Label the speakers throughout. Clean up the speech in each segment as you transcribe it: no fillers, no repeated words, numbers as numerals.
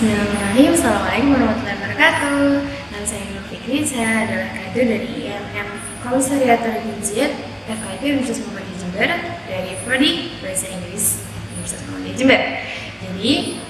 Speaker 1: Bismillahirrahmanirrahim. Assalamualaikum warahmatullahi wabarakatuh. Nama saya Nur Fikri. Saya adalah kader dari IMM Komisariatur Jinjit FKIP Universitas Muhammadiyah Jember dari Prodi Bahasa Inggris Universitas Muhammadiyah Jember. Jadi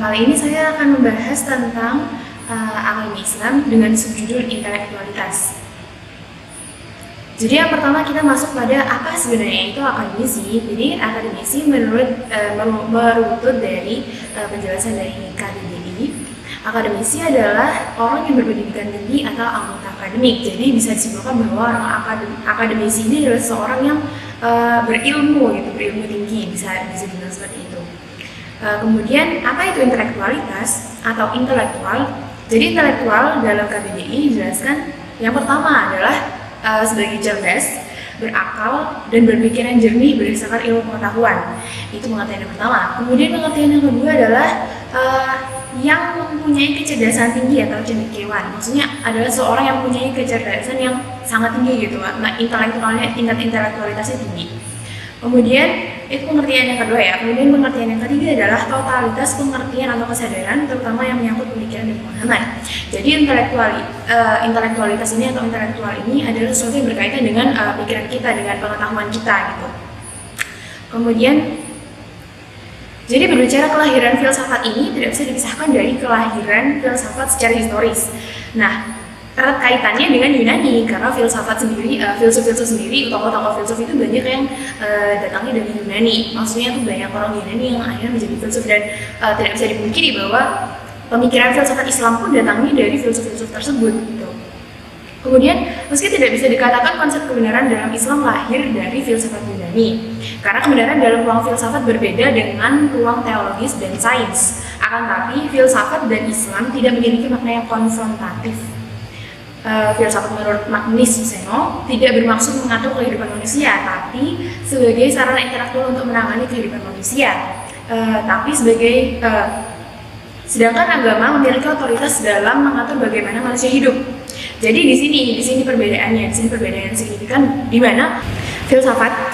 Speaker 1: kali ini saya akan membahas tentang agama Islam dengan subjudul intelektualitas. Jadi yang pertama kita masuk pada apa sebenarnya itu akademisi. Jadi akademisi merutut dari penjelasan dari KBBI. Akademisi adalah orang yang berpendidikan tinggi atau anggota akademik. Jadi bisa disimpulkan bahwa orang akademisi ini adalah seorang yang berilmu tinggi, bisa dibilang seperti itu. Kemudian apa itu intelektualitas atau intelektual? Jadi intelektual dalam KBBI dijelaskan yang pertama adalah sebagai cerdas, berakal, dan berpikiran jernih berdasarkan ilmu pengetahuan. Itu pengertian yang pertama. Kemudian pengertian yang kedua adalah yang mempunyai kecerdasan tinggi atau cendekiawan. Maksudnya adalah seorang yang mempunyai kecerdasan yang sangat tinggi gitu, intelektualnya, tingkat intelektualitasnya tinggi. Kemudian itu pengertian yang kedua ya. Kemudian pengertian yang ketiga adalah totalitas pengertian atau kesadaran, terutama yang menyangkut pemikiran dan pemahaman. Jadi intelektualitas ini atau intelektual ini adalah sesuatu yang berkaitan dengan pikiran kita, dengan pengetahuan kita gitu. Kemudian jadi berbicara kelahiran filsafat ini tidak bisa dipisahkan dari kelahiran filsafat secara historis. Nah, erat kaitannya dengan Yunani karena filsafat sendiri, filsuf-filsuf sendiri, tokoh-tokoh filsuf itu banyak yang datangnya dari Yunani. Maksudnya tuh banyak orang Yunani yang akhirnya menjadi filsuf dan tidak bisa dipungkiri bahwa pemikiran filsafat Islam pun datangnya dari filsuf-filsuf tersebut gitu. Kemudian meski tidak bisa dikatakan konsep kebenaran dalam Islam lahir dari filsafat Yunani, karena kebenaran dalam ruang filsafat berbeda dengan ruang teologis dan sains. Akan tapi filsafat dan Islam tidak memiliki makna yang konfrontatif. Filsafat menurut Magnus Seno tidak bermaksud mengatur kehidupan manusia, tapi sebagai sarana intelektual untuk menangani kehidupan manusia. Sedangkan agama memiliki otoritas dalam mengatur bagaimana manusia hidup. Jadi di sini perbedaannya, di sini perbedaan yang signifikan di mana filsafat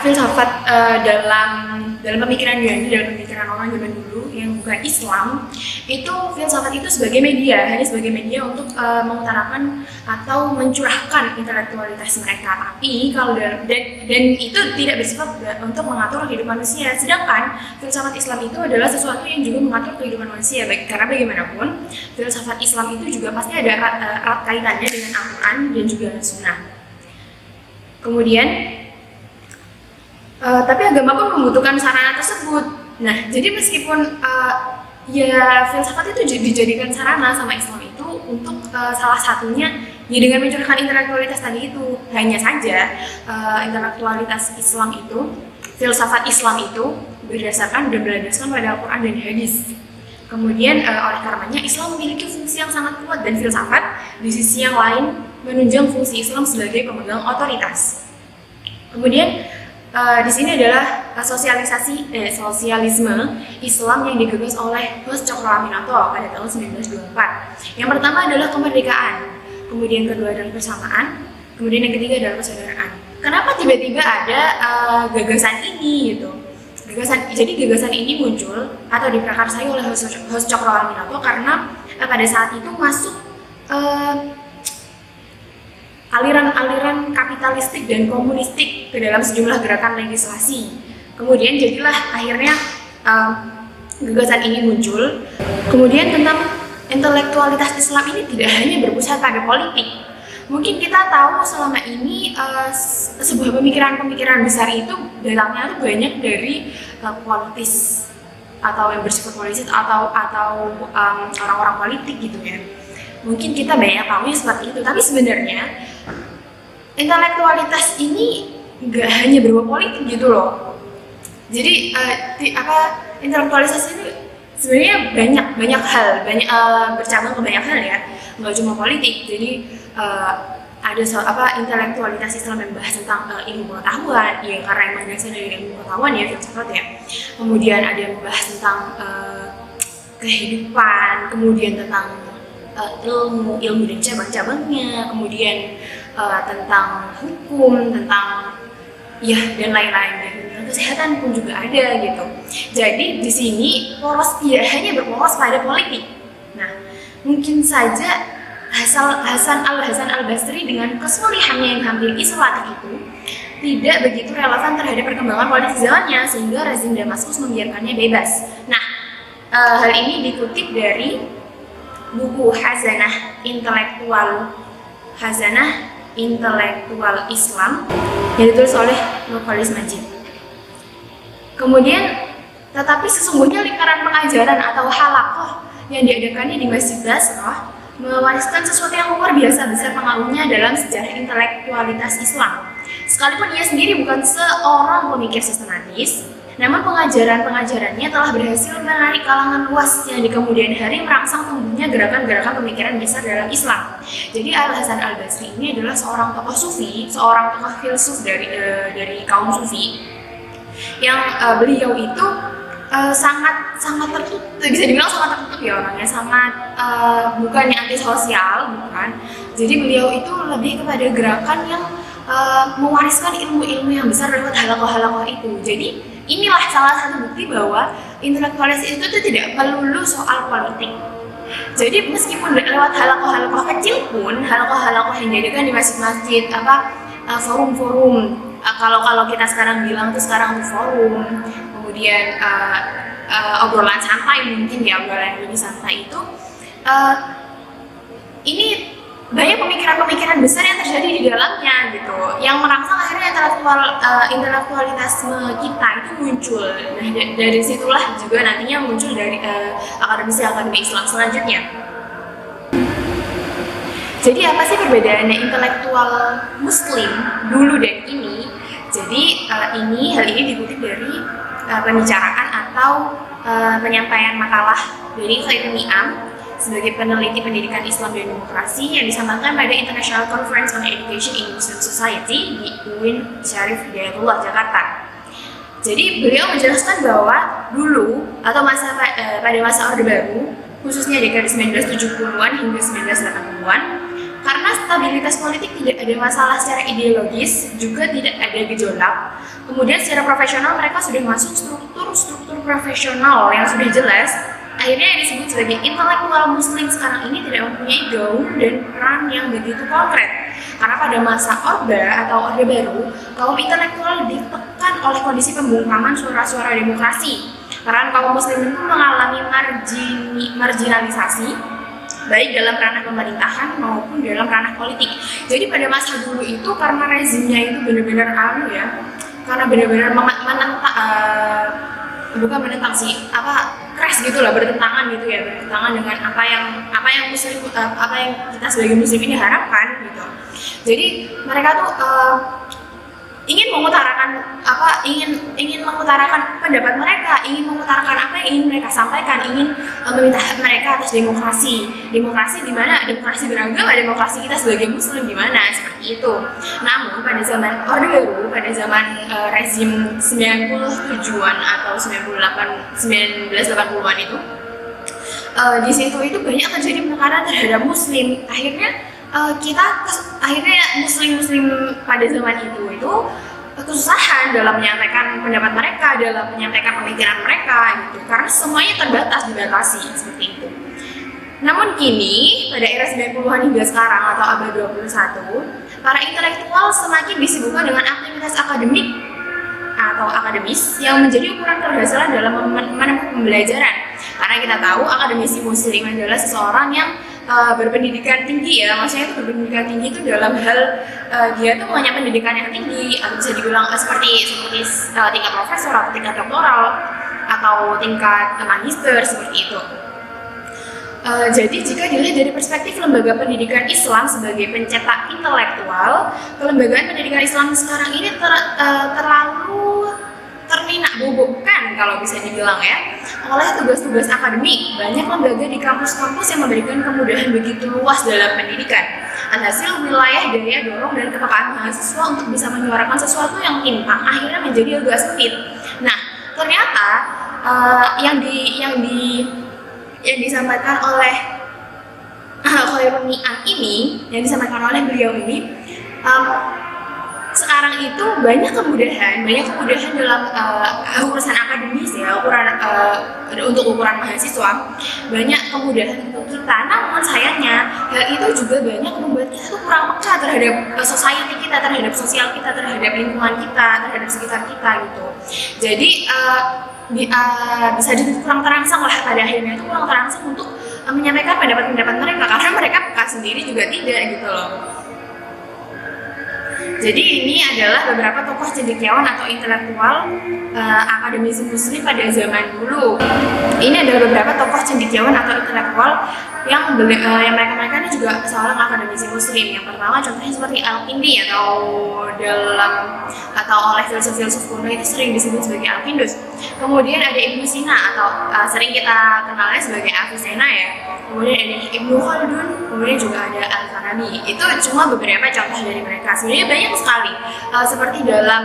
Speaker 1: dalam pemikiran Yunani, dalam pemikiran orang zaman dulu yang bukan Islam, itu filsafat itu sebagai media, hanya sebagai media untuk mengutarakan atau mencurahkan intelektualitas mereka. Tapi kalau dan itu tidak bersifat untuk mengatur kehidupan manusia. Sedangkan filsafat Islam itu adalah sesuatu yang juga mengatur kehidupan manusia. Karena bagaimanapun filsafat Islam itu juga pasti ada erat kaitannya dengan Al-Quran dan juga Sunnah. Kemudian tapi agama pun membutuhkan sarana tersebut. Nah, jadi meskipun filsafat itu dijadikan sarana sama Islam itu untuk salah satunya ya dengan mencurahkan intelektualitas tadi itu. Hanya saja intelektualitas Islam itu, filsafat Islam itu berdasarkan dan berlandaskan pada Al-Quran dan hadis. Kemudian oleh karenanya Islam memiliki fungsi yang sangat kuat dan filsafat di sisi yang lain menunjang fungsi Islam sebagai pemegang otoritas. Kemudian di sini adalah sosialisme Islam yang digagas oleh Hus Cokroaminoto pada tahun 1924. Yang pertama adalah kemerdekaan, kemudian kedua adalah persamaan, kemudian yang ketiga adalah persaudaraan. Kenapa tiba-tiba ada gagasan ini gitu? Jadi gagasan ini muncul atau diprakarsai oleh Hus Cokroaminoto karena pada saat itu masuk aliran-aliran kapitalistik dan komunistik ke dalam sejumlah gerakan legislasi. Kemudian jadilah akhirnya gagasan ini muncul. Kemudian tentang intelektualitas Islam ini tidak hanya berpusat pada politik. Mungkin kita tahu selama ini sebuah pemikiran besar itu datangnya banyak dari politis atau yang bersifat politis atau orang-orang politik gitu ya. Mungkin kita banyak tahu seperti itu, tapi sebenarnya intelektualitas ini nggak hanya berupa politik gitu loh. Jadi intelektualitas ini sebenarnya banyak hal, bercabang ke banyak hal ya, nggak cuma politik. Jadi ada intelektualitas Islam yang membahas tentang ilmu pengetahuan, ya karena emang dasar dari ilmu pengetahuan ya filsafat ya. Kemudian ada yang membahas tentang kehidupan, kemudian tentang ilmu dan cabang-cabangnya, kemudian tentang hukum, tentang dan lain-lain. Dan kesehatan pun juga ada gitu. Jadi di sini poros tidak hanya berporos pada politik. Nah, mungkin saja Hasan al-Basri dengan kesulihannya yang hampir isolatik itu tidak begitu relevan terhadap perkembangan politik zamannya, sehingga rezim Damaskus membiarkannya bebas. Nah, hal ini dikutip dari buku Hazanah Intelektual Islam yang ditulis oleh Nurkhalis Majid. Kemudian, tetapi sesungguhnya lingkaran pengajaran atau halakoh yang diadakannya di Masjid Basrah mewariskan sesuatu yang luar biasa besar pengaruhnya dalam sejarah intelektualitas Islam. Sekalipun ia sendiri bukan seorang pemikir sistematis, namun pengajaran-pengajarannya telah berhasil menarik kalangan luas yang di kemudian hari merangsang tumbuhnya gerakan-gerakan pemikiran besar dalam Islam. Jadi Al-Hasan Al-Basri ini adalah seorang tokoh sufi, seorang tokoh filsuf dari kaum sufi, yang beliau itu sangat tertutup, bisa dibilang sangat tertutup ya orangnya, sangat bukannya antisosial, bukan. Jadi beliau itu lebih kepada gerakan yang mewariskan ilmu-ilmu yang besar lewat halakoh-halakoh itu. Jadi inilah salah satu bukti bahwa intelektualis itu tidak melulu soal politik. Jadi meskipun lewat halakoh-halakoh kecil pun, halakoh-halakoh yang diadakan di masjid-masjid, forum-forum, kalau kita sekarang bilang tuh sekarang tuh forum, kemudian obrolan santai, mungkin ya obrolan lebih santai itu, ini banyak pemikiran-pemikiran besar yang terjadi di dalamnya gitu, yang merangsang akhirnya intelektualitasme kita itu muncul. Nah, dari situlah juga nantinya muncul dari akademisi Islam selanjutnya. Jadi apa sih perbedaannya intelektual Muslim dulu dan ini? Jadi hal ini dikutip dari pembicaraan atau penyampaian makalah dari Khairul Ni'am sebagai peneliti pendidikan Islam dan demokrasi yang disampaikan pada International Conference on Education in Muslim Society di UIN Syarif Hidayatullah, Jakarta. Jadi beliau menjelaskan bahwa dulu atau pada masa Orde Baru, khususnya dekade 1970-an hingga 1980-an, karena stabilitas politik tidak ada masalah secara ideologis, juga tidak ada gejolak. Kemudian secara profesional mereka sudah masuk struktur profesional yang sudah jelas. Akhirnya yang disebut sebagai intelektual Muslim sekarang ini tidak mempunyai gaung dan peran yang begitu konkret. Karena pada masa Orde atau Orde Baru, kaum intelektual ditekan oleh kondisi pembungkaman suara-suara demokrasi. Karena kaum Muslim itu mengalami marginalisasi, baik dalam ranah pemerintahan maupun dalam ranah politik. Jadi pada masa dulu itu karena rezimnya itu benar-benar karena benar-benar menentang sih, keras gitu lah, bertentangan dengan apa yang kita sebagai Muslim ini harapkan gitu. Jadi mereka tuh ingin mengutarakan pendapat mereka, ingin mengutarakan apa yang ingin mereka sampaikan, ingin meminta hak mereka atas demokrasi di mana demokrasi beragama, demokrasi kita sebagai Muslim di mana, seperti itu. Namun pada zaman Orde Baru, pada zaman rezim 97-an atau 1980-an itu, di situ itu banyak terjadi penekanan terhadap Muslim. Akhirnya Muslim pada zaman itu kesusahan dalam menyampaikan pendapat mereka, dalam menyampaikan pemikiran mereka gitu, karena semuanya dibatasi seperti itu. Namun kini pada era 90-an hingga sekarang atau abad 21, para intelektual semakin disibukkan dengan aktivitas akademik atau akademis yang menjadi ukuran keberhasilan dalam menempuh pembelajaran. Karena kita tahu akademisi Muslim adalah seseorang yang berpendidikan tinggi ya, maksudnya itu berpendidikan tinggi itu dalam hal dia tuh punya pendidikan yang tinggi, atau bisa dibilang seperti tingkat profesor atau tingkat doktoral atau tingkat magister seperti itu. Jadi jika dilihat dari perspektif lembaga pendidikan Islam sebagai pencetak intelektual, kelembagaan pendidikan Islam sekarang ini terlalu terminak-bobokkan kalau bisa dibilang ya, oleh tugas-tugas akademik. Banyak lembaga di kampus-kampus yang memberikan kemudahan begitu luas dalam pendidikan. Alhasil wilayah daya dorong dan kepekaan mahasiswa untuk bisa menyuarakan sesuatu yang timpang akhirnya menjadi agak sempit. Nah, ternyata yang disampaikan oleh Khairul Ni'am ini, yang disampaikan oleh beliau ini, sekarang itu banyak kemudahan dalam urusan akademis ya, untuk ukuran mahasiswa, banyak kemudahan untuk kita. Namun sayangnya hal itu juga banyak membuat kita tuh kurang peka terhadap society kita, terhadap sosial kita, terhadap lingkungan kita, terhadap sekitar kita gitu. Jadi bisa jadi kurang terangsang lah, pada akhirnya itu kurang terangsang untuk menyampaikan pendapat-pendapat mereka, karena mereka peka sendiri juga tidak gitu loh. Jadi ini adalah beberapa tokoh cendekiawan atau intelektual akademisi muslim pada zaman dulu. Ini adalah beberapa tokoh cendekiawan atau intelektual yang mereka ini juga seorang akademisi muslim. Yang pertama contohnya seperti Al-Kindi atau oleh filsuf-filsuf kuno itu sering disebut sebagai Al-Kindus. Kemudian ada Ibnu Sina atau sering kita kenalnya sebagai Avicenna ya. Kemudian ada Ibnu Khaldun, kemudian juga ada Al-Farabi. Itu cuma beberapa contoh dari mereka. Sebenarnya banyak sekali, seperti dalam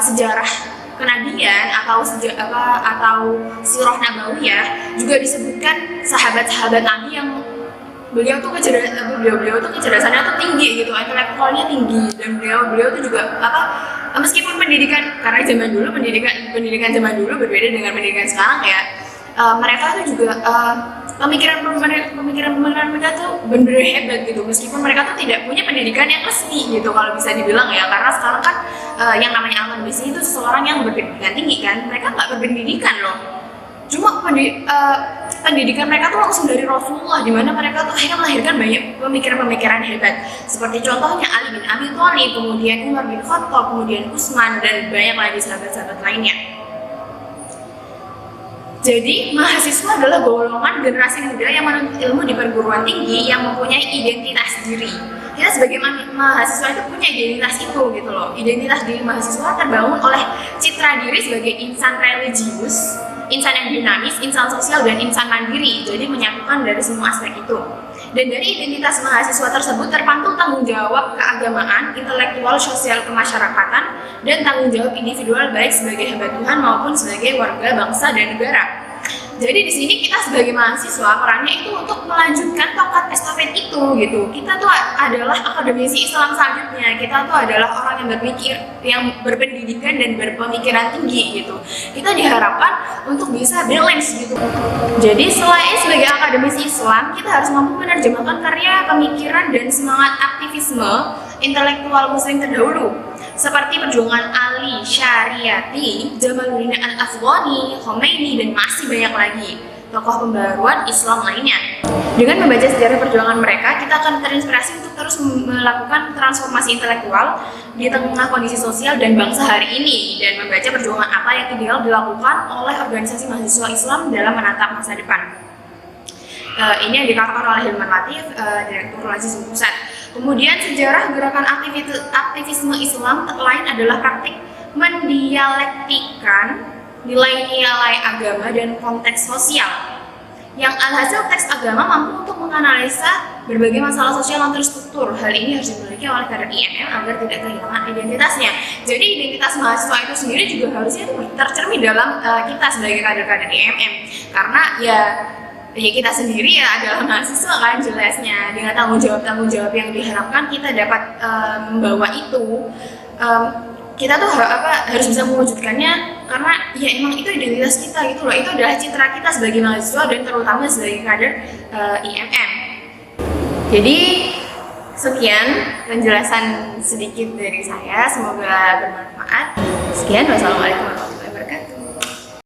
Speaker 1: sejarah kenabian atau sirah nabawiyah juga disebutkan sahabat-sahabat Nabi yang beliau tuh kecerdasannya tuh tinggi gitu, intelektualnya tinggi, dan beliau tuh juga meskipun pendidikan, karena zaman dulu pendidikan zaman dulu berbeda dengan pendidikan sekarang ya, mereka tuh juga pemikiran mereka tuh bener-bener hebat gitu, meskipun mereka tuh tidak punya pendidikan yang resmi gitu kalau bisa dibilang ya, karena sekarang kan yang namanya akademisi itu seseorang yang berpendidikan tinggi kan, mereka nggak berpendidikan loh, cuma pendidikan mereka tuh langsung dari Rasulullah, di mana mereka tuh akhirnya melahirkan banyak pemikiran-pemikiran hebat, seperti contohnya Ali bin Abi Thalib, kemudian Umar bin Khattab, kemudian Utsman, dan banyak lagi sahabat-sahabat lainnya. Jadi, mahasiswa adalah golongan generasi muda yang menuntut ilmu di perguruan tinggi yang mempunyai identitas diri. Kita sebagai mahasiswa itu punya identitas itu gitu loh. Identitas diri mahasiswa terbangun oleh citra diri sebagai insan religius, insan yang dinamis, insan sosial, dan insan mandiri. Jadi menyatukan dari semua aspek itu. Dan dari identitas mahasiswa tersebut terpantul tanggung jawab keagamaan, intelektual, sosial, kemasyarakatan, dan tanggung jawab individual baik sebagai hamba Tuhan maupun sebagai warga bangsa dan negara. Jadi di sini kita sebagai mahasiswa perannya itu untuk melanjutkan tongkat estafet itu gitu. Kita tuh adalah akademisi Islam selanjutnya. Kita tuh adalah orang yang berpendidikan dan berpemikiran tinggi gitu. Kita diharapkan untuk bisa balance gitu. Jadi selain sebagai akademisi Islam, kita harus mampu menerjemahkan karya, pemikiran, dan semangat aktivisme intelektual muslim terdahulu, seperti perjuangan Ali, Syariati, Jamaluddin Al-Afghani, Khomeini, dan masih banyak lagi tokoh pembaruan Islam lainnya. Dengan membaca sejarah perjuangan mereka, kita akan terinspirasi untuk terus melakukan transformasi intelektual di tengah kondisi sosial dan bangsa hari ini, dan membaca perjuangan apa yang ideal dilakukan oleh organisasi mahasiswa Islam dalam menatap masa depan. Ini yang dikatakan oleh Hilman Latif, Direktur Lazis Pusat. Kemudian sejarah gerakan aktivisme Islam lain adalah praktik mendialektikan nilai-nilai agama dan konteks sosial, yang alhasil teks agama mampu untuk menganalisa berbagai masalah sosial yang terstruktur. Hal ini harus dimiliki oleh kader IMM agar tidak kehilangan identitasnya. Jadi identitas mahasiswa itu sendiri juga harusnya tercermin dalam kita sebagai kader-kader IMM, karena ya kita sendiri ya adalah mahasiswa kan, jelasnya dengan tanggung jawab yang diharapkan kita dapat membawa itu, kita tuh harus bisa mewujudkannya, karena ya emang itu identitas kita gitu loh, itu adalah citra kita sebagai mahasiswa dan terutama sebagai kader IMM. Jadi sekian penjelasan sedikit dari saya, semoga bermanfaat. Sekian, wassalamualaikum.